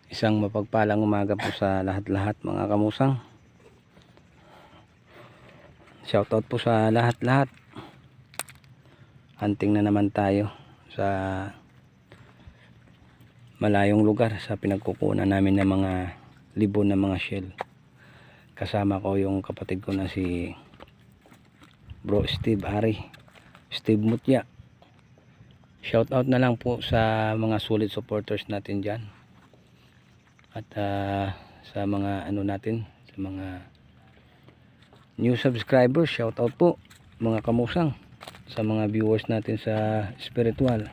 Isang mapagpalang umaga po sa lahat-lahat mga kamusang. Shoutout po sa lahat-lahat. Hunting na naman tayo sa malayong lugar sa pinagkukunan namin ng mga libon na mga shell. Kasama ko yung kapatid ko na si Bro Steve Ari, Steve Mutya. Shoutout na lang po sa mga solid supporters natin dyan. At sa mga ano natin, sa mga new subscribers, shoutout po mga kamusang. Sa mga viewers natin sa spiritual,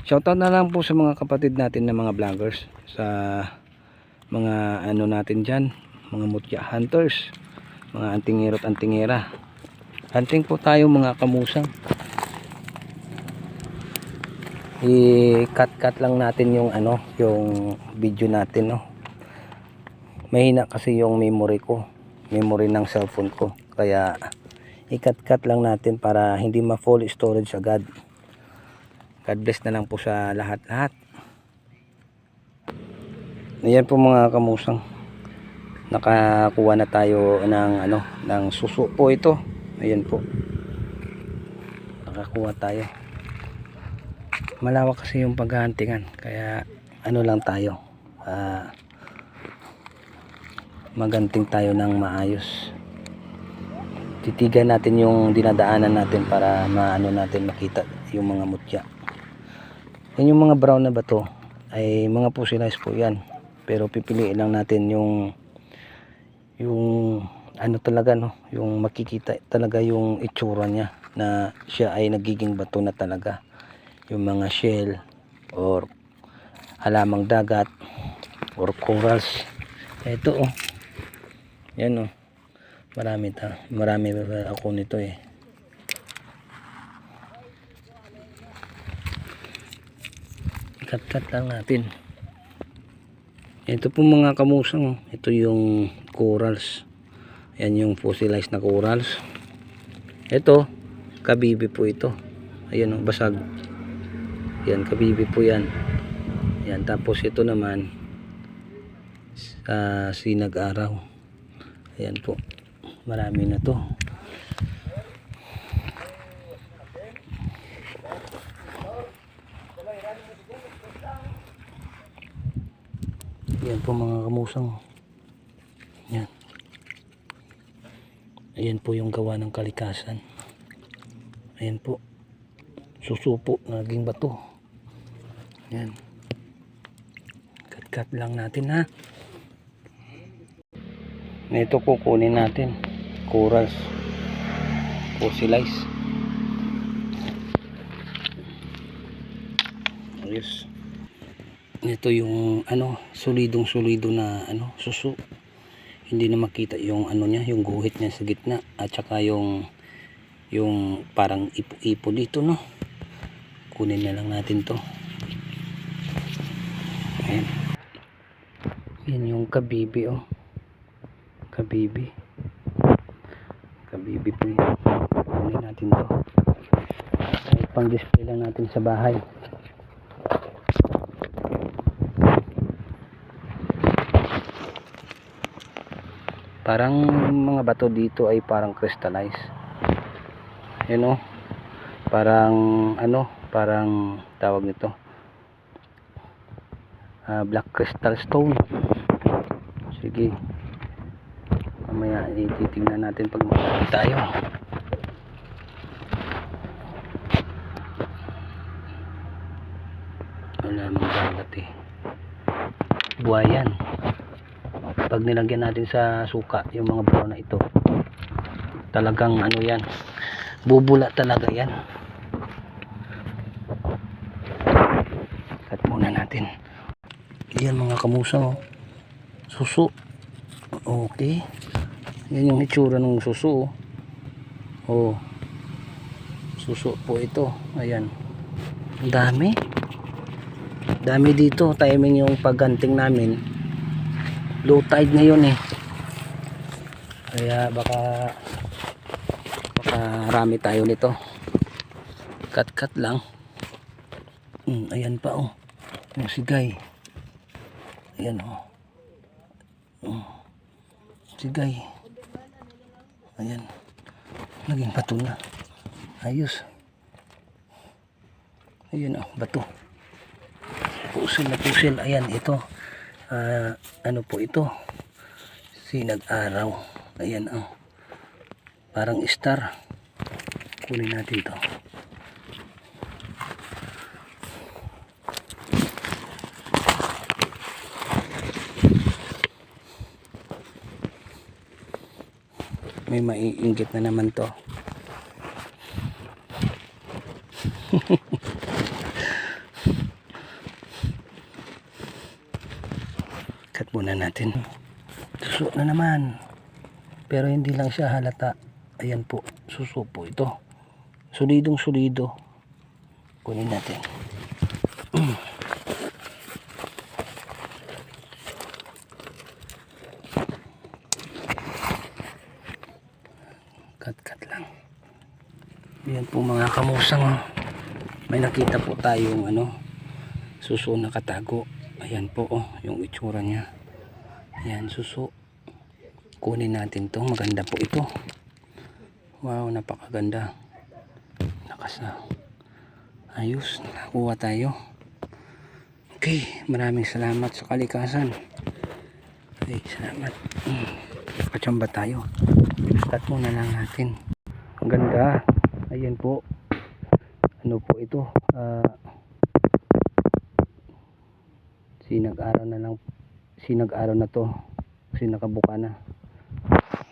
shoutout na lang po sa mga kapatid natin na mga vloggers, sa mga ano natin dyan, mga mutya hunters, mga antingero at antingera. Hunting po tayo mga kamusang. I-cut lang natin yung ano, yung video natin, no. Mahina kasi yung memory ko, memory ng cellphone ko, kaya i-cut lang natin para hindi ma-full storage agad. God bless na lang po sa lahat-lahat. Ayan po mga kamusang, nakakuha na tayo ng ano, ng suso po ito. Ayan po, nakakuha tayo. Malawak kasi yung paghahuntingan, kaya ano lang tayo, maganting tayo ng maayos. Titigan natin yung dinadaanan natin para maano natin makita yung mga mutya. Yan yung mga brown na bato ay mga fossilized po yan, pero pipiliin lang natin yung ano talaga, no, yung makikita talaga yung itsura niya na siya ay nagiging bato na talaga. Yung mga shell or halamang dagat or corals. Ito oh, yan oh, marami ako nito eh. Cut lang natin. Ito po mga kamusang, ito yung corals. Yan yung fossilized na corals. Ito kabibi po ito. Ayan oh, basag. Yan, kabibi po yan. Yan, tapos ito naman sinag-araw. Ayan po, marami na to. Yan po mga kamusang. Yan. Ayan po yung gawa ng kalikasan. Ayan po, susupo, naging bato. Yan, cut lang natin ha. Ito kukunin natin, corals, fossilized. Ayos. Ito yung ano, solidong na ano, suso. Hindi na makita yung ano niya, yung guhit niya sa gitna, at saka yung parang ipo dito, no. Kunin na lang natin to. Ayan. Yan yung kabibi oh. Kabibi po yan. Kunin natin to. Ay, pang display lang natin sa bahay. Parang mga bato dito ay parang crystallized. Yan oh. Parang ano, parang tawag nito, black crystal stone. Sige, mamaya ititingnan natin pag makakita tayo. Wala mang dagat eh, buhayan. Pag nilagyan natin sa suka yung mga brown na ito, talagang ano yan, bubula talaga yan. Cut muna natin. Yan mga kamusang oh. Suso. Okay, yan yung itsura ng suso oh. Suso po ito. Ayan, dami dito. Timing yung pagganting namin, low tide ngayon eh, kaya baka rami tayo nito. cut lang. Ayan pa oh. Yung sigay. Ayan oh. Sigay. Ayan. Naging bato na. Ayos. Ayan oh, bato. Pusil na pusil. Ayan, ito. Ano po ito? Sinag-araw. Ayan oh. Parang star. Kunin natin ito. May maiinggit na naman to. Cut muna natin. Suso na naman. Pero hindi lang siya halata. Ayan po. Suso po ito. Solidong solido. Kunin natin. Cut lang. Ayan po mga kamusang. May nakita po tayong suso na katago. Ayan po oh, yung itsura niya. Ayan, suso. Kunin natin to. Maganda po ito. Wow, napakaganda. Nakasa. Ayos, nakuha tayo. Okay, maraming salamat sa kalikasan. Okay, salamat. Pachamba tayo. Start muna lang natin. Ang ganda. Ayan po. Ano po ito? Sinag-araw na lang. Sinag-araw na to. Kasi nakabuka na.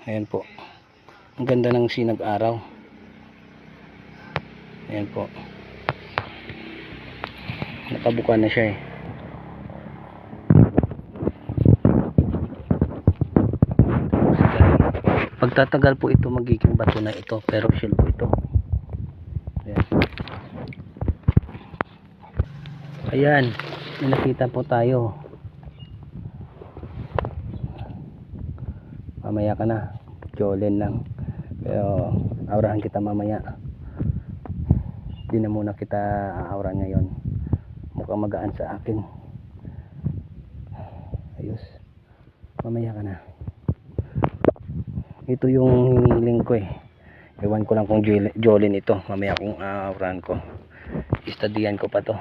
Ayan po. Ang ganda ng sinag-araw. Ayan po. Nakabuka na siya eh. Pagtatagal po ito magiging bato na ito, pero shell po ito. Ayan. Ayan, may nakita po tayo. Mamaya ka na, Jolin lang. Pero aurahan kita mamaya. Hindi na muna kita aurahan ngayon. Mukhang magaan sa akin. Ayos. Mamaya ka na. Ito yung hinihiling ko eh. Ewan ko lang kung Jolin ito. Mamaya kung aurahan ko. Istadiyan ko pa to.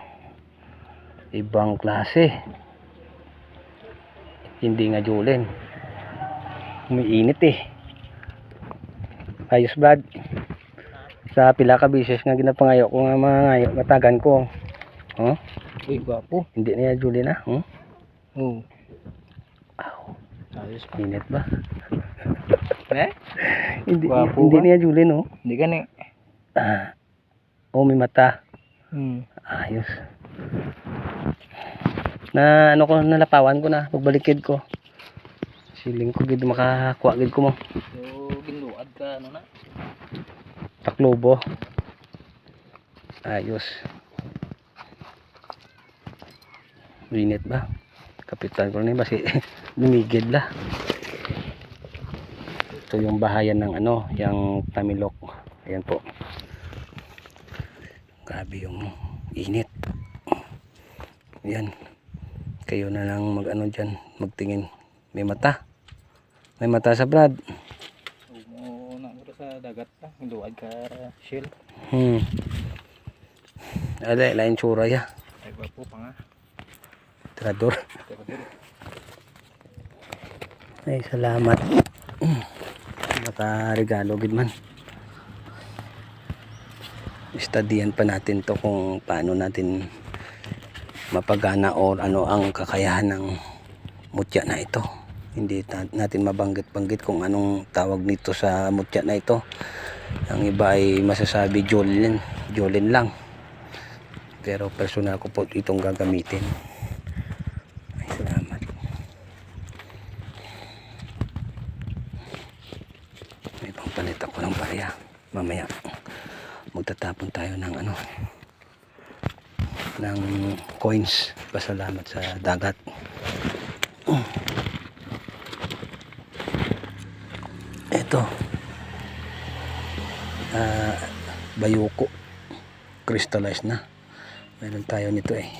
Ibang klase. Hindi nga Jolin. Umiinit eh. Ayos Brad. Sa pila ka bisis nga ginapangayo ko nga mga ngayo. Matagan ko. Oh? Uy, gwapo. Hindi na yan Jolin ah. Oo. Ayos. Init ba? Hindi niya Jolin oh. Hindi ka na. Oh, may mata. Ayos. Na ano ko, nalapawan ko na pagbalikid ko. Siling ko gid makakuha gid ko mo. So, ginuad ka ano na? Taklobo. Ayos. Init ba? Kapitan ko na kasi lumigid la. Ito yung bahayan ng yung Tamilok. Ayan po. Grabe yung init. Ayan. Kayo na lang dyan, magtingin. May mata. May mata sa Brad. Oo, na sa dagat ta. Ginuad ka shell. Ala, lain tsura ya. Ay, gwapo pa nga. Tirador. Ay, salamat. Makaregalo gid man. Istadiyan pa natin to kung paano natin mapagana o ano ang kakayahan ng mutya na ito. Hindi natin mabanggit-banggit kung anong tawag nito sa mutya na ito. Ang iba ay masasabi Jolin lang. Pero personal ko po itong gagamitin. Ay, salamat. May pangpalit ako ng barya. Mamaya magtatapon tayo ng ng coins. Pasalamat sa dagat. Ito bayuko. crystallize na. Meron tayo nito eh.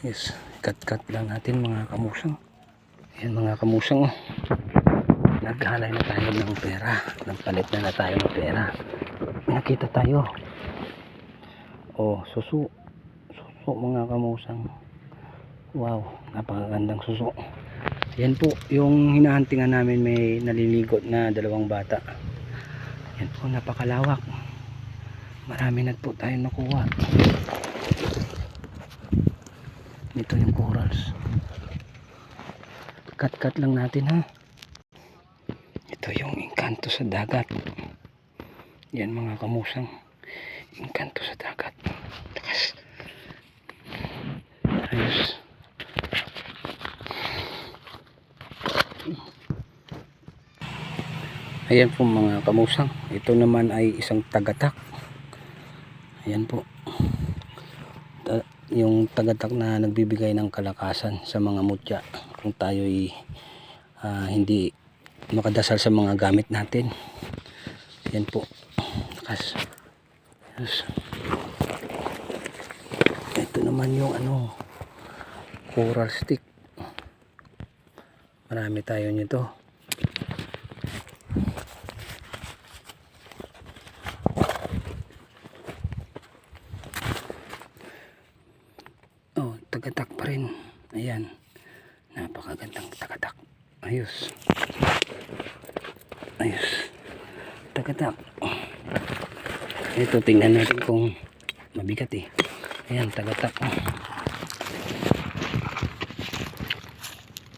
Yes, cut lang natin mga kamusang. Yan mga kamusang, oh. Naghalay na tayo ng pera. Nagpalit na tayo ng pera. Nakita tayo. Oh, suso mga kamusang. Wow, napakagandang suso. Yan po yung hinahuntingan namin, may naliligot na 2 bata. Yan po, napakalawak. Marami na po tayo nakuha. Ito yung corals. Cut lang natin ha. Ito yung engkanto sa dagat. Yan mga kamusang, engkanto sa dagat. Ayos. Ayan po mga kamusang, ito naman ay isang tagatak. Ayan po, yung tagatak na nagbibigay ng kalakasan sa mga mutya kung tayo'y hindi makadasal sa mga gamit natin. Ayan po. Yes. Ito naman yung coral stick. Marami tayo nito. Oh, tagatak pa rin. Ayan, napakagandang tagatak. Ayos. Tagatak. Ito, tingnan natin kung mabigat eh. Ayan, tagatak.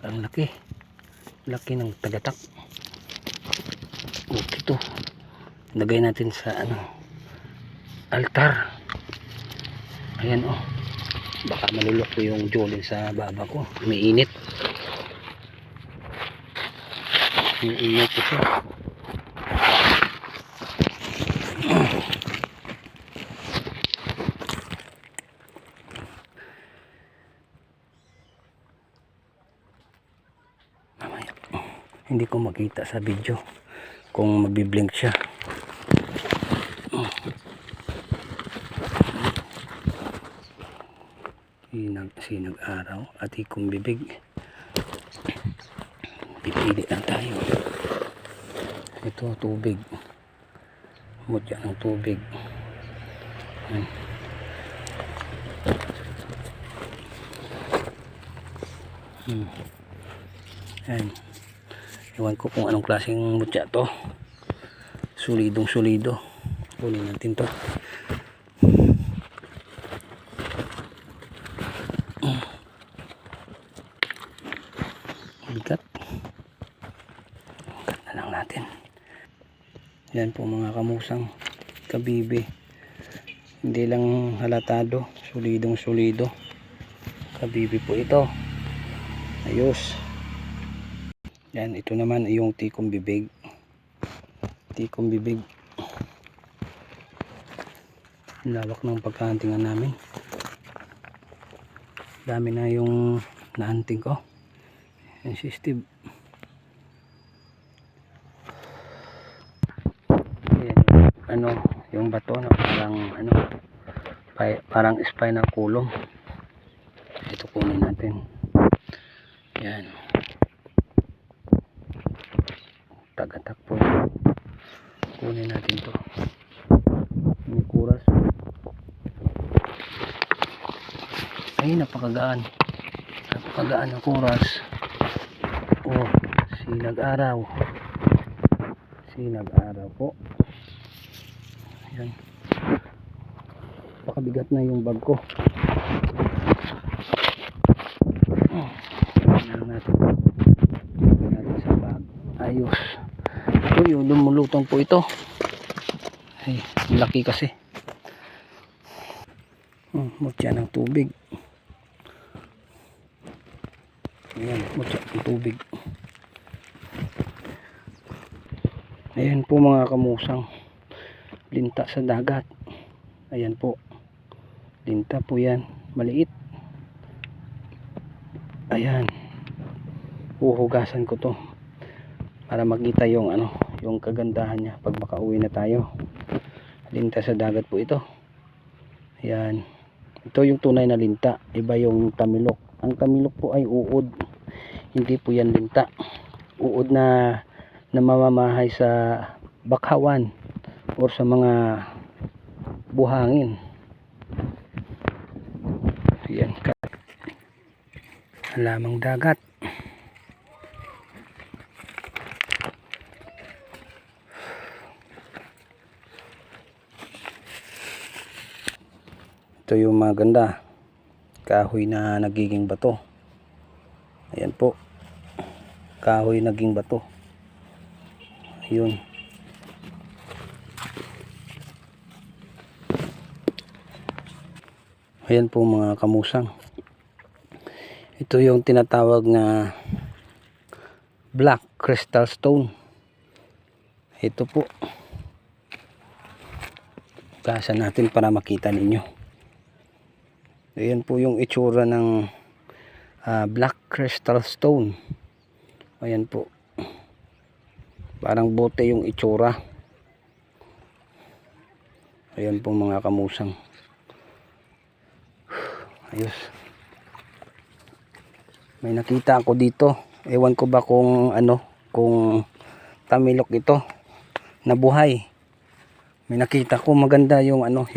Ang laki ng tagatak. Ito, lagay natin sa altar. Ayan, oh, baka malulok ko yung jolin sa baba ko. Umiinit ko siya. Mamaya, hindi ko makita sa video kung magbiblink siya. Sinag araw at ikong bibig. Pipili lang tayo. Ito, tubig. Mutya ng tubig. Ayan. Ewan ko kung anong klaseng mutya to. Solidong solido. Kunin natin to. Bigat na lang natin. Yan po mga kamusang, kabibi. Hindi lang halatado, solidong solido. Kabibi po ito. Ayos. Yan, ito naman yung tikong bibig. Tikong bibig. Lawak ng pagkahantingan namin. Dami na yung nahanting ko. Yan si Steve. Yan, yung bato na parang spinal column. Ito kunin natin. Yan. Tagatak po. Kunin natin to. Yung kuras. Ay, napakagaan. Napakagaan ng kuras. Oh, sinag-araw. Sinag-araw po. Ayan. Pakabigat na yung bag ko. Tingnan natin. Tingnan natin sa bag. Ayos. Ito yung lumulutong po ito. Ay, laki kasi. Mutya ng tubig. Ayan, mutya ng tubig. Ayan po mga kamusang, linta sa dagat. Ayan po, linta po yan, maliit. Ayan, uhugasan ko to para makita yung yung kagandahan niya pag makauwi na tayo. Linta sa dagat po ito. Ayan. Ito yung tunay na linta. Iba yung tamilok. Ang tamilok po ay uod. Hindi po yan linta. Uod na namamahay sa bakhawan or sa mga buhangin. Ayan. Lamang dagat. Ito yung maganda, kahoy na nagiging bato. Ayan po, kahoy naging bato. Ayun. Ayan po mga kamusang, ito yung tinatawag na black crystal stone. Ito po, gasan natin para makita ninyo. Ayan po yung itsura ng black crystal stone. Ayan po. Parang bote yung itsura. Ayan po mga kamusang. Ayos. May nakita ako dito. Ewan ko ba kung ano, kung tamilok ito na buhay. May nakita ko maganda yung ano,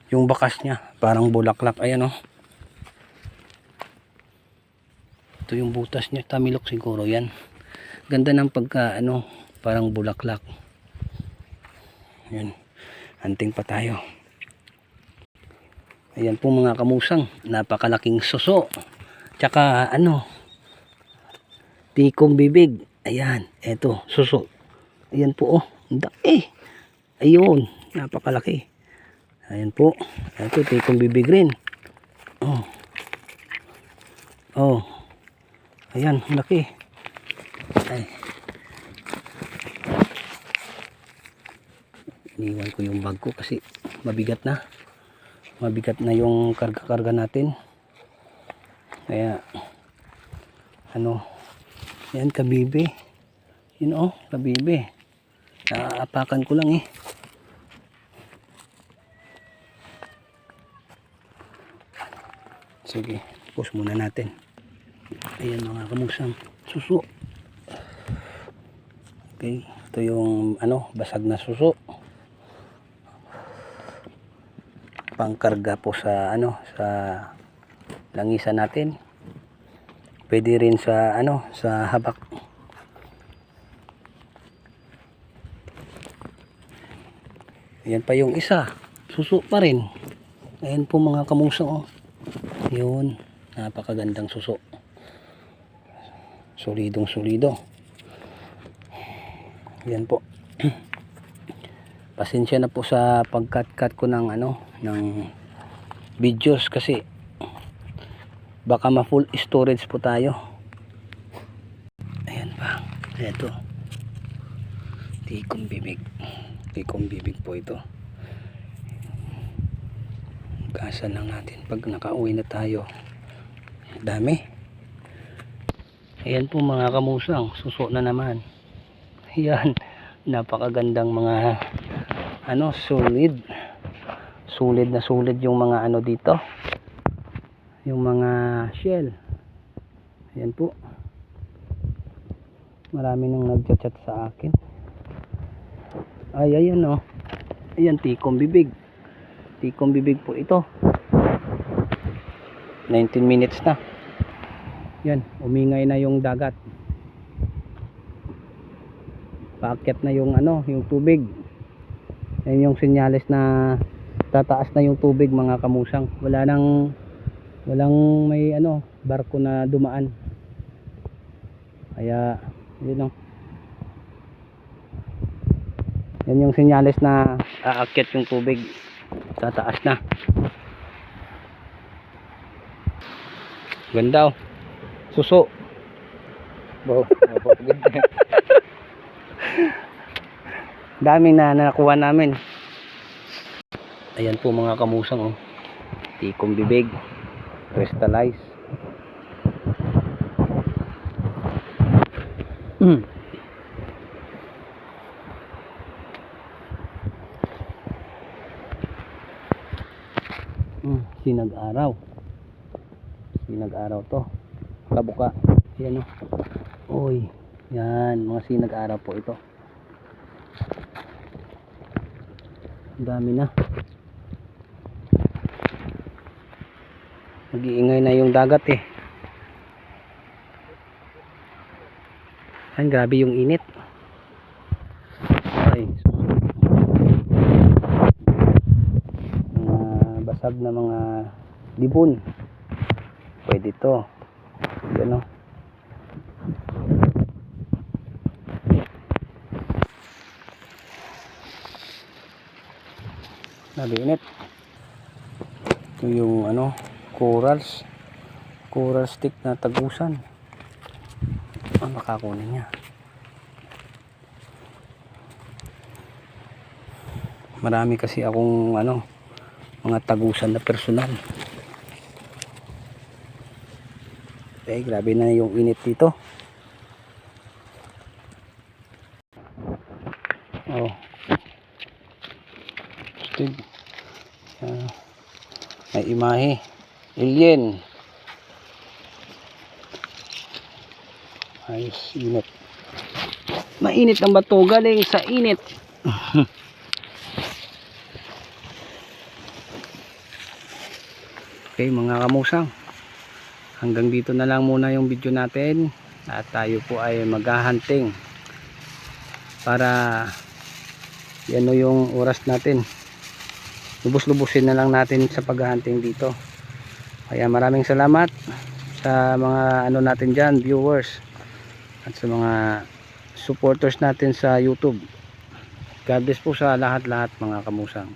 yung bakas niya, parang bulaklak. Ayan oh. Ito yung butas niya, tamilok siguro yan. Ganda ng pagka ano, parang bulaklak. Ayan. Hunting pa tayo. Ayan po mga kamusang, napakalaking suso. Tsaka ano, tikong bibig. Ayan, eto, suso. Ayan po oh, daki. Ayun, napakalaki. Ayan po. Ito, tikong bibig rin. Oh. Oh. Ayan, laki. Ay. Iniwan ko yung bag ko kasi mabigat na. Mabigat na yung karga-karga natin. Kaya, ano, ayan, kabibi. Yun oh, kabibi. Naaapakan ko lang eh. Sige, push muna natin. Ayan mga kamusang, suso. Okay, ito yung ano, basag na suso. Pangkarga po sa ano, sa langisan natin. Pwede rin sa ano, sa habak. Ayan pa yung isa, suso pa rin. Ayan po mga kamusang oh. Yun, napakagandang suso. Solidong solido. Yan po. Pasensya na po sa pagkat-cut ko ng ano, ng videos kasi baka ma-full storage po tayo. Ayan pa. Ito. Tikong bibig. Tikong bibig po ito. Gasan lang natin pag nakauwi na tayo. Dami. Ayan po mga kamusang, suso na naman. Ayan, napakagandang mga ano, solid. Solid na solid yung mga ano dito. Yung mga shell. Ayan po. Marami nang nagchat-chat sa akin. Ay, ayan oh. Ayan, tikong bibig. Tikong bibig po ito. 19 minutes na. Yan, umingay na yung dagat. Paakyat na yung ano, yung tubig. Yan yung senyales na tataas na yung tubig mga kamusang. Walang may ano, barko na dumaan. Kaya yun oh. Yan yung senyales na aakyat yung tubig. Tataas na. Ganda oh. Suso. Wow. Daming na nakuha namin. Ayan po mga kamusang oh. Tikong bibig. Crystallize. sinag-araw. Sinag-araw to. Kabuka. Yan o. Uy. Yan. Mga sinag-araw po ito. Ang dami na. Nag-iingay na yung dagat eh. Yan, grabe yung init. Ay, mga basag na mga libon. Pwede to. Yan o. Grabe init. Ito yung corals. Coral stick na tagusan. Makakunin niya. Marami kasi akong mga tagusan na personal. Okay, grabe na yung init dito. Oh. Stig. May imahe. Alien. Ayos, init. Mainit ang bato, galing sa init. Okay mga kamusang, hanggang dito na lang muna yung video natin at tayo po ay maghahunting para yung oras natin. Lubos-lubusin na lang natin sa paghahunting dito. Kaya maraming salamat sa mga natin dyan, viewers, at sa mga supporters natin sa YouTube. God bless po sa lahat-lahat mga kamusang.